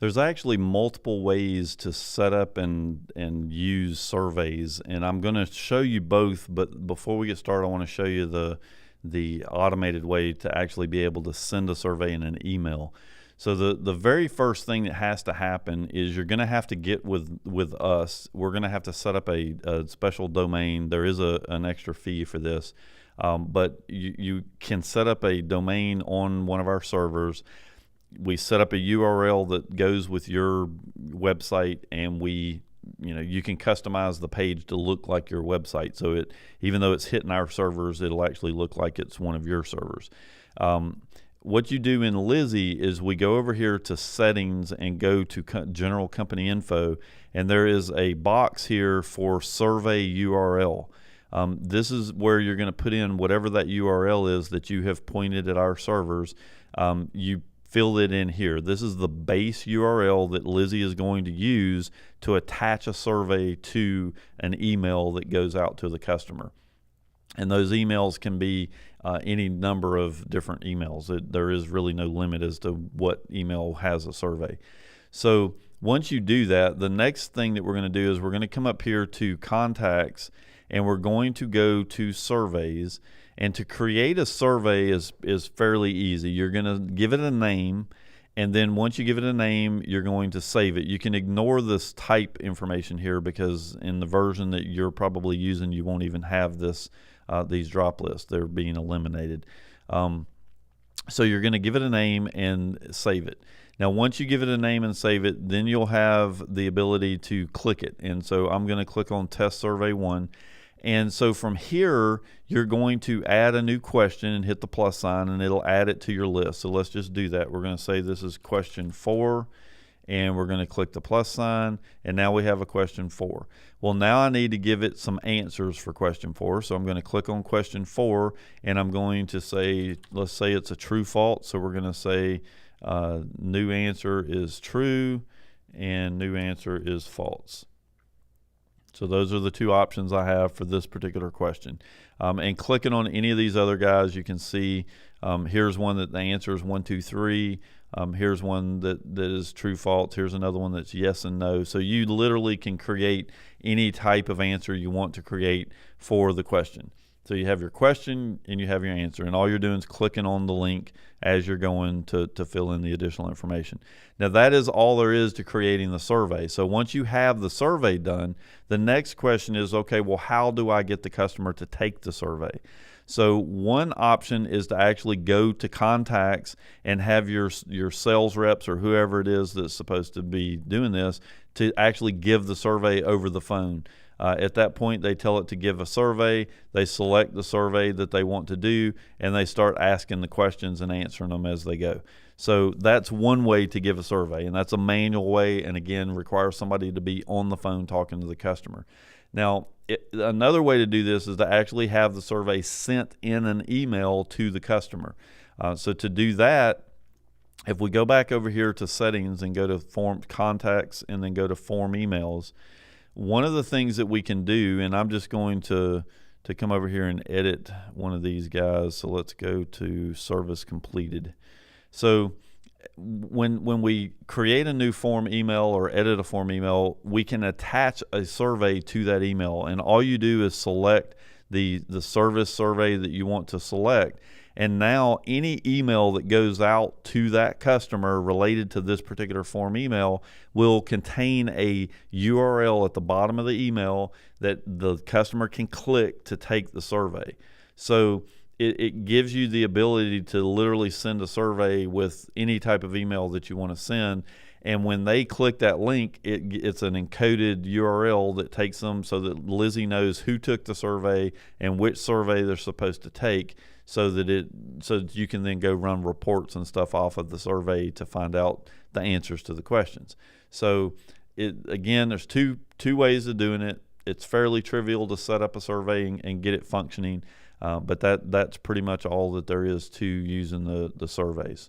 There's actually multiple ways to set up and use surveys, and I'm going to show you both. But before we get started, I want to show you the automated way to actually be able to send a survey in an email. So the very first thing that has to happen is you're going to have to get with us. We're going to have to set up a special domain. There is an extra fee for this, but you can set up a domain on one of our servers. We set up a URL that goes with your website, and you can customize the page to look like your website. So even though it's hitting our servers, it'll actually look like it's one of your servers. What you do in Lizzie is we go over here to settings and go to general company info, and there is a box here for survey URL. This is where you're going to put in whatever that URL is that you have pointed at our servers. You fill it in here. This is the base URL that Lizzie is going to use to attach a survey to an email that goes out to the customer. And those emails can be any number of different emails. There is really no limit as to what email has a survey. So once you do that, the next thing that we're going to do is we're going to come up here to contacts, and we're going to go to surveys. And to create a survey is fairly easy. You're going to give it a name, and then once you give it a name, you're going to save it. You can ignore this type information here because in the version that you're probably using, you won't even have these drop lists. They're being eliminated. So you're going to give it a name and save it. Now, once you give it a name and save it, then you'll have the ability to click it. And so I'm going to click on Test Survey 1. And so from here, you're going to add a new question and hit the plus sign, and it'll add it to your list. So let's just do that. We're going to say this is question 4, and we're going to click the plus sign, and now we have a question 4. Well, now I need to give it some answers for question 4. So I'm going to click on question 4, and I'm going to say, let's say it's a true false. So we're going to say new answer is true, and new answer is false. So those are the two options I have for this particular question. And clicking on any of these other guys, you can see here's one that the answer is 1, 2, 3. Here's one that is true, false. Here's another one that's yes and no. So you literally can create any type of answer you want to create for the question. So you have your question and you have your answer, and all you're doing is clicking on the link as you're going to fill in the additional information. Now that is all there is to creating the survey. So once you have the survey done, the next question is, okay, well, how do I get the customer to take the survey? So one option is to actually go to contacts and have your sales reps or whoever it is that's supposed to be doing this to actually give the survey over the phone. At that point, they tell it to give a survey, they select the survey that they want to do, and they start asking the questions and answering them as they go. So that's one way to give a survey, and that's a manual way, and again, requires somebody to be on the phone talking to the customer. Now, another way to do this is to actually have the survey sent in an email to the customer. So to do that, if we go back over here to settings and go to form contacts and then go to form emails, one of the things that we can do, and I'm just going to come over here and edit one of these guys. So let's go to service completed. So when we create a new form email or edit a form email, we can attach a survey to that email, and all you do is select the service survey that you want to select. And now any email that goes out to that customer related to this particular form email will contain a URL at the bottom of the email that the customer can click to take the survey. So it gives you the ability to literally send a survey with any type of email that you want to send. And when they click that link, it's an encoded URL that takes them so that Lizzie knows who took the survey and which survey they're supposed to take, so that you can then go run reports and stuff off of the survey to find out the answers to the questions. So again, there's two ways of doing it. It's fairly trivial to set up a survey and get it functioning, but that's pretty much all that there is to using the surveys.